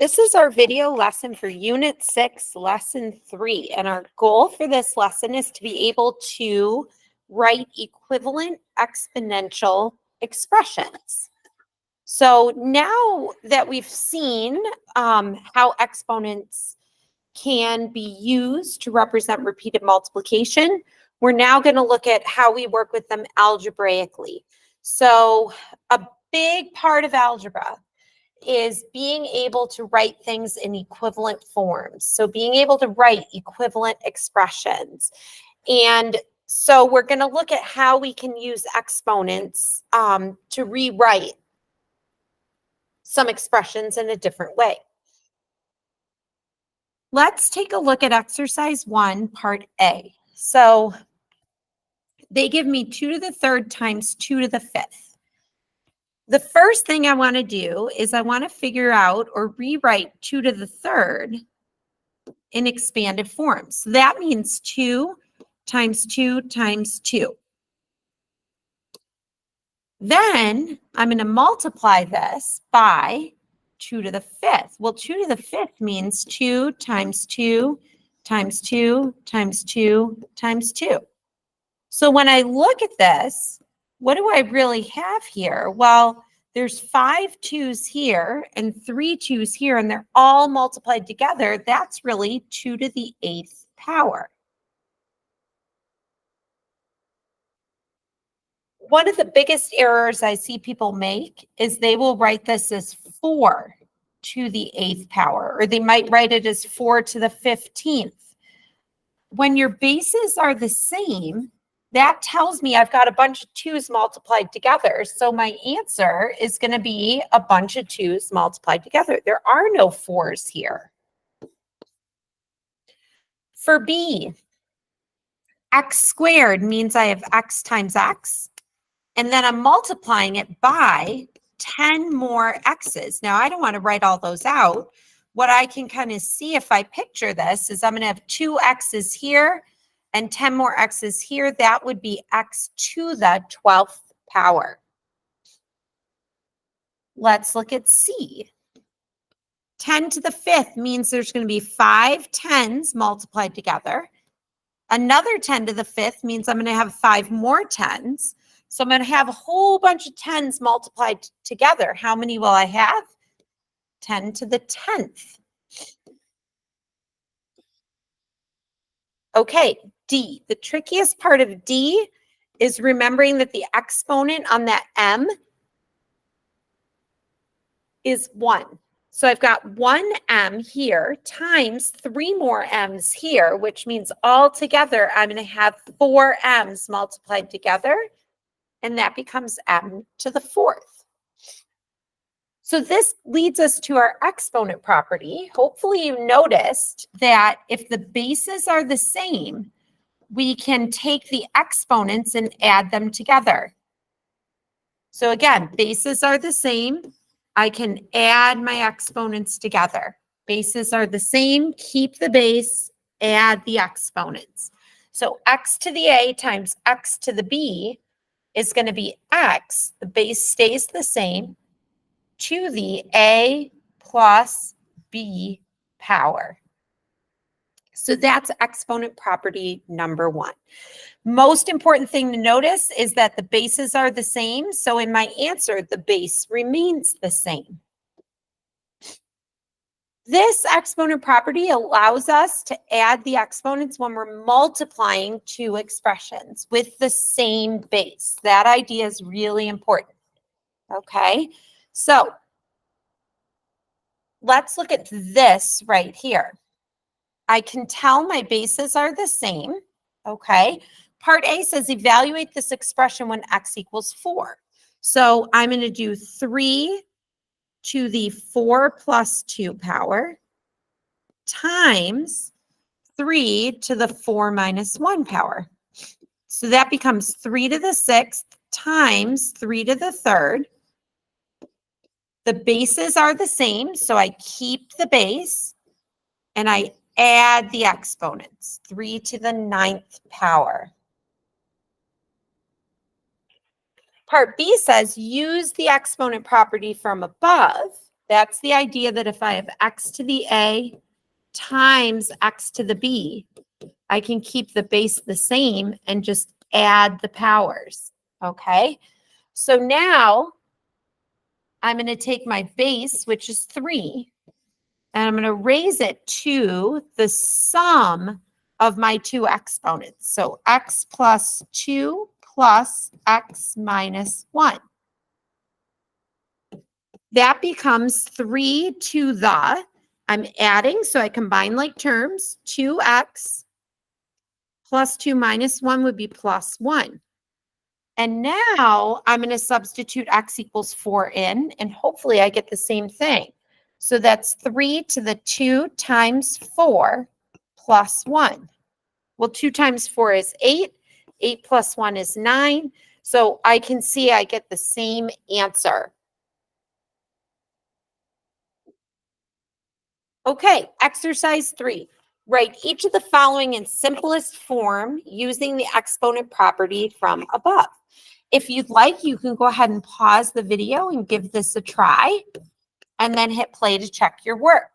This is our video lesson for Unit 6, Lesson 3. And our goal for this lesson is to be able to write equivalent exponential expressions. So now that we've seen how exponents can be used to represent repeated multiplication, we're now going to look at how we work with them algebraically. So a big part of algebra is being able to write things in equivalent forms. So being able to write equivalent expressions. And so we're going to look at how we can use exponents to rewrite some expressions in a different way. Let's take a look at exercise 1, part A. So they give me 2 to the 3rd times 2 to the 5th. The first thing I want to do is I want to figure out or rewrite 2 to the 3rd in expanded form. So that means 2 times 2 times 2. Then I'm going to multiply this by 2 to the 5th. Well, 2 to the 5th means 2 times 2 times 2 times 2 times 2. So when I look at this, what do I really have here? Well, there's 5 2's here and 3 2's here, and they're all multiplied together. That's really 2 to the 8th power. One of the biggest errors I see people make is they will write this as 4 to the 8th power, or they might write it as 4 to the 15th. When your bases are the same, that tells me I've got a bunch of 2's multiplied together. So my answer is going to be a bunch of 2's multiplied together. There are no 4's here. For B, x squared means I have x times x, and then I'm multiplying it by 10 more x's. Now, I don't want to write all those out. What I can kind of see if I picture this is I'm going to have 2 x's here and 10 more x's here. That would be x to the 12th power. Let's look at C. 10 to the 5th means there's going to be 5 10's multiplied together. Another 10 to the 5th means I'm going to have 5 more 10's. So I'm going to have a whole bunch of 10's multiplied together. How many will I have? 10 to the 10th. Okay, D. The trickiest part of D is remembering that the exponent on that M is 1. So I've got 1m here times 3 more m's here, which means all together I'm going to have 4 m's multiplied together, and that becomes m to the 4th. So this leads us to our exponent property. Hopefully you noticed that if the bases are the same, we can take the exponents and add them together. So again, bases are the same. I can add my exponents together. Bases are the same, keep the base, add the exponents. So x to the a times x to the b is going to be x, the base stays the same, to the a plus b power. So that's exponent property number 1. Most important thing to notice is that the bases are the same. So in my answer, the base remains the same. This exponent property allows us to add the exponents when we're multiplying 2 expressions with the same base. That idea is really important. Okay, so let's look at this right here. I can tell my bases are the same. Okay, part A says evaluate this expression when x equals 4. So I'm going to do 3 to the 4 plus 2 power times 3 to the 4 minus 1 power. So that becomes 3 to the 6th times 3 to the 3rd. The bases are the same, so I keep the base and I add the exponents, 3 to the 9th power. Part B says use the exponent property from above That's the idea that if I have x to the a times x to the b, I can keep the base the same and just add the powers, okay? So now I'm going to take my base, which is 3, and I'm going to raise it to the sum of my two exponents. So x plus 2 plus x minus 1. That becomes 3 to the, I'm adding, so I combine like terms, 2x plus 2 minus 1 would be plus 1. And now I'm going to substitute x equals 4 in, and hopefully I get the same thing. So that's 3 to the 2 times 4 plus 1. Well, 2 times 4 is 8. 8 plus 1 is 9. So I can see I get the same answer. Okay, exercise 3. Write each of the following in simplest form using the exponent property from above. If you'd like, you can go ahead and pause the video and give this a try, and then hit play to check your work.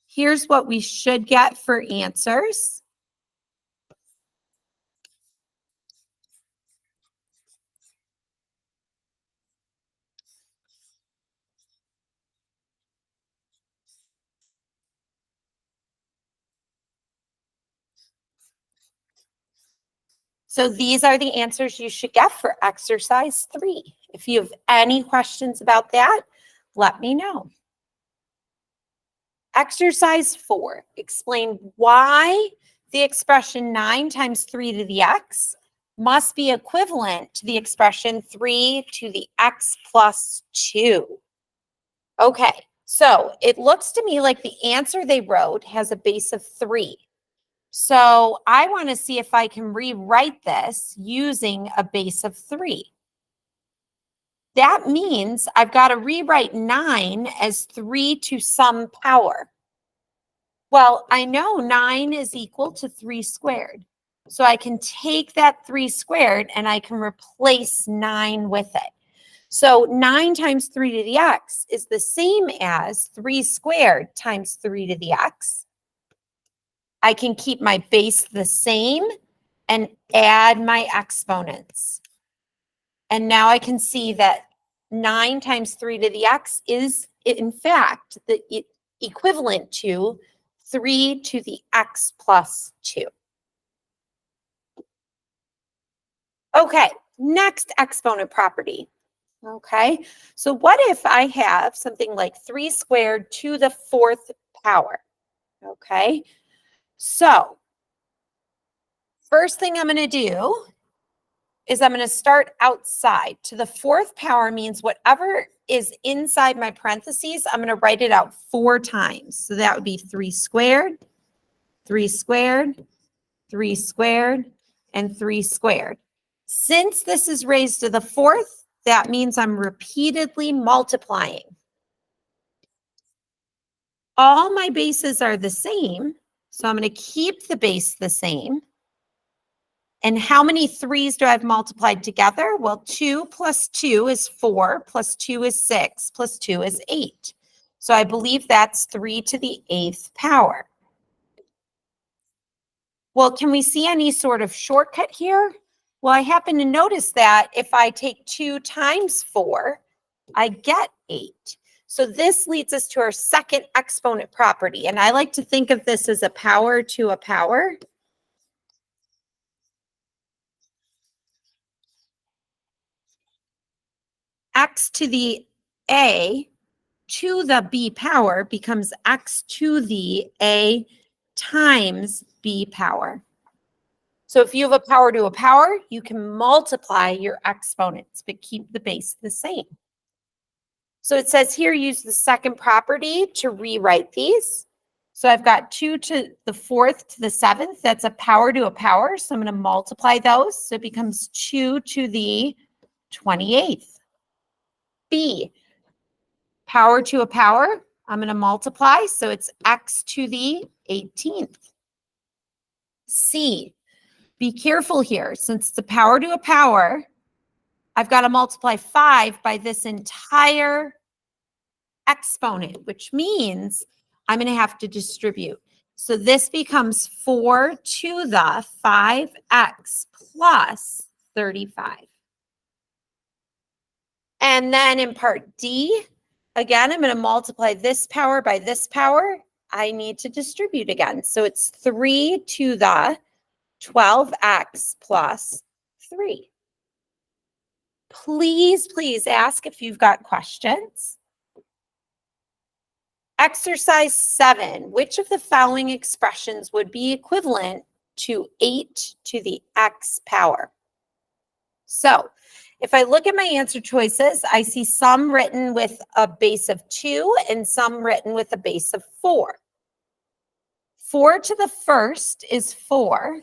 Here's what we should get for answers. So these are the answers you should get for exercise 3. If you have any questions about that, let me know. Exercise 4, explain why the expression 9 times 3 to the x must be equivalent to the expression 3 to the x plus 2. Okay, so it looks to me like the answer they wrote has a base of 3. So I want to see if I can rewrite this using a base of 3. That means I've got to rewrite 9 as 3 to some power. Well, I know 9 is equal to 3 squared. So I can take that 3 squared and I can replace 9 with it. So 9 times 3 to the x is the same as 3 squared times 3 to the x. I can keep my base the same and add my exponents. And now I can see that 9 times 3 to the x is, in fact, the equivalent to 3 to the x plus 2. Okay, next exponent property. Okay, so what if I have something like 3 squared to the 4th power? Okay, so first thing I'm going to do is I'm going to start outside. To the 4th power means whatever is inside my parentheses, I'm going to write it out 4 times. So that would be 3 squared, 3 squared, 3 squared, and 3 squared. Since this is raised to the 4th, that means I'm repeatedly multiplying. All my bases are the same, so I'm going to keep the base the same. And how many 3s do I have multiplied together? Well, 2 plus 2 is 4, plus 2 is 6, plus 2 is 8. So I believe that's 3 to the 8th power. Well, can we see any sort of shortcut here? Well, I happen to notice that if I take 2 times 4, I get 8. So this leads us to our second exponent property. And I like to think of this as a power to a power. X to the a to the b power becomes x to the a times b power. So if you have a power to a power, you can multiply your exponents, but keep the base the same. So it says here, use the second property to rewrite these. So I've got 2 to the 4th to the 7th. That's a power to a power. So I'm going to multiply those. So it becomes 2 to the 28th. B, power to a power. I'm going to multiply. So it's x to the 18th. C, be careful here. Since it's a power to a power, I've got to multiply 5 by this entire exponent, which means I'm going to have to distribute. So this becomes 4 to the 5x plus 35. And then in part D, again, I'm going to multiply this power by this power. I need to distribute again. So it's 3 to the 12x plus 3. Please, please ask if you've got questions. Exercise 7. Which of the following expressions would be equivalent to 8 to the x power? So if I look at my answer choices, I see some written with a base of 2 and some written with a base of 4. 4 to the first is 4.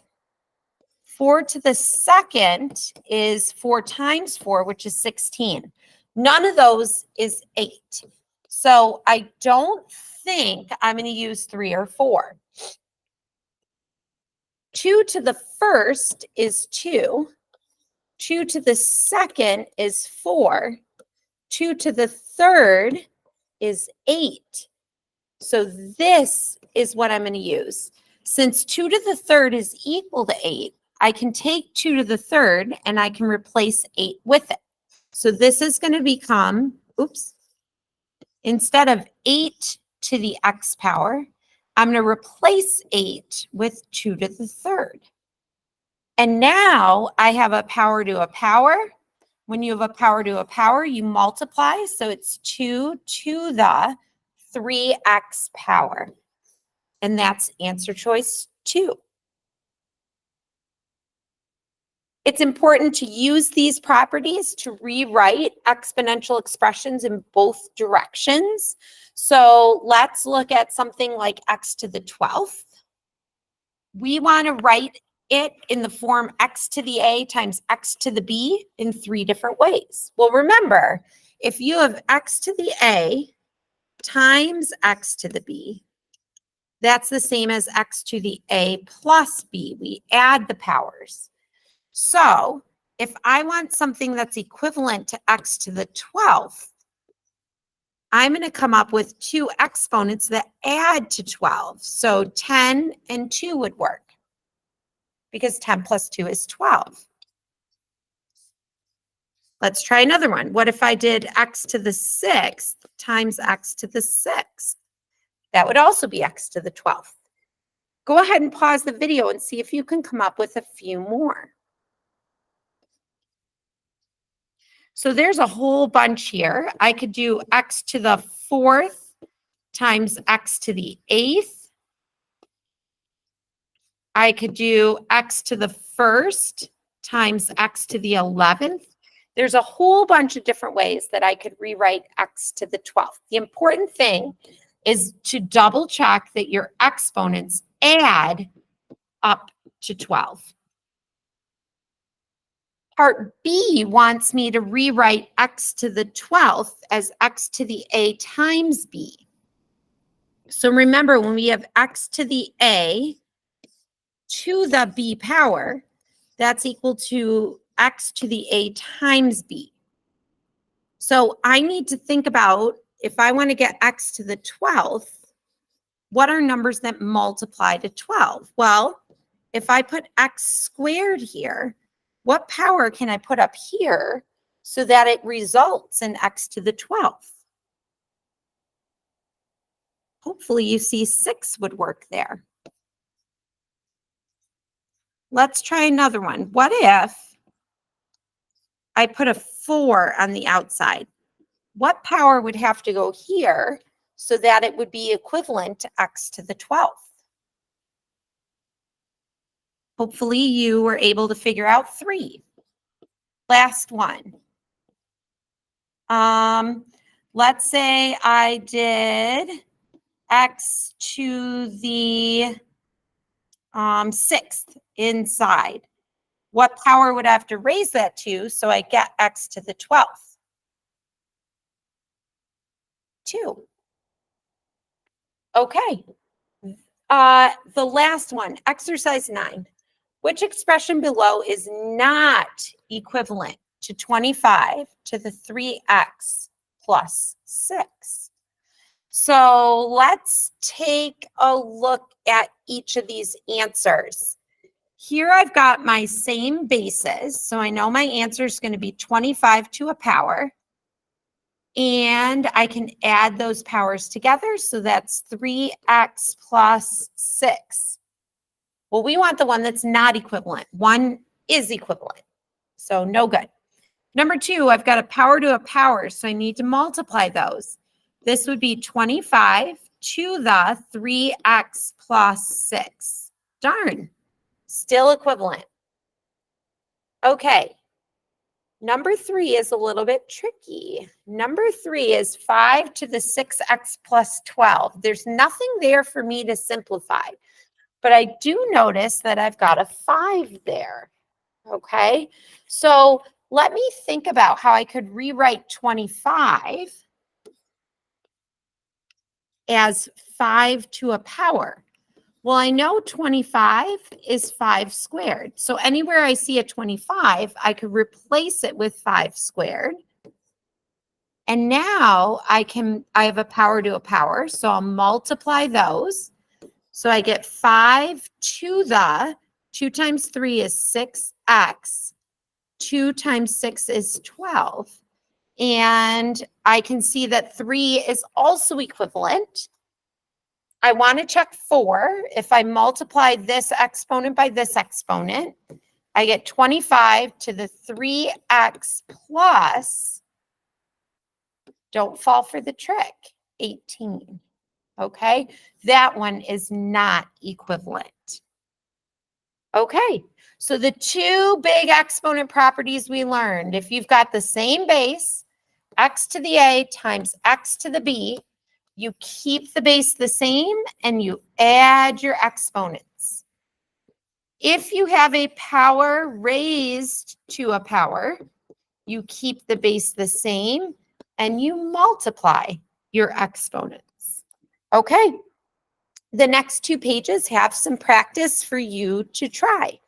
4 to the second is 4 times 4, which is 16. None of those is 8. So I don't think I'm going to use 3 or 4. 2 to the first is 2. 2 to the second is 4. 2 to the third is 8. So this is what I'm going to use. Since 2 to the third is equal to 8, I can take 2 to the third and I can replace 8 with it. So this is going to become, instead of 8 to the x power, I'm going to replace 8 with 2 to the third. And now I have a power to a power. When you have a power to a power, you multiply. So it's 2 to the 3x power. And that's answer choice 2. It's important to use these properties to rewrite exponential expressions in both directions. So let's look at something like x to the 12th. We want to write it in the form x to the a times x to the b in 3 different ways. Well, remember, if you have x to the a times x to the b, that's the same as x to the a plus b. We add the powers. So if I want something that's equivalent to x to the 12th, I'm going to come up with 2 exponents that add to 12. So 10 and 2 would work because 10 plus 2 is 12. Let's try another one. What if I did x to the 6th times x to the 6th? That would also be x to the 12th. Go ahead and pause the video and see if you can come up with a few more. So there's a whole bunch here. I could do x to the 4th times x to the 8th. I could do x to the 1st times x to the 11th. There's a whole bunch of different ways that I could rewrite x to the 12th. The important thing is to double check that your exponents add up to 12. Part B wants me to rewrite x to the 12th as x to the a times b. So remember, when we have x to the a to the b power, that's equal to x to the a times b. So I need to think about, if I want to get x to the 12th, what are numbers that multiply to 12? Well, if I put x squared here, what power can I put up here so that it results in x to the 12th? Hopefully you see 6 would work there. Let's try another one. What if I put a 4 on the outside? What power would have to go here so that it would be equivalent to x to the 12th? Hopefully you were able to figure out 3. Last one. Let's say I did x to the 6th inside. What power would I have to raise that to so I get x to the 12th? 2. Okay. The last one, exercise 9. Which expression below is not equivalent to 25 to the 3x plus 6. So let's take a look at each of these answers. Here I've got my same bases, so I know my answer is going to be 25 to a power. And I can add those powers together, so that's 3x plus 6. Well, we want the one that's not equivalent. One is equivalent, so no good. Number 2, I've got a power to a power, so I need to multiply those. This would be 25 to the 3x plus 6. Darn, still equivalent. Okay, number 3 is a little bit tricky. Number 3 is 5 to the 6x plus 12. There's nothing there for me to simplify, but I do notice that I've got a 5 there. Okay, so let me think about how I could rewrite 25 as 5 to a power. Well, I know 25 is 5 squared. So anywhere I see a 25, I could replace it with 5 squared. And now I have a power to a power. So I'll multiply those. So I get 5 to the 2 times 3 is 6x. 2 times 6 is 12. And I can see that 3 is also equivalent. I want to check 4. If I multiply this exponent by this exponent, I get 25 to the 3x plus, don't fall for the trick, 18. Okay, that one is not equivalent. Okay, so the 2 big exponent properties we learned, if you've got the same base, x to the a times x to the b, you keep the base the same and you add your exponents. If you have a power raised to a power, you keep the base the same and you multiply your exponents. Okay, the next 2 pages have some practice for you to try.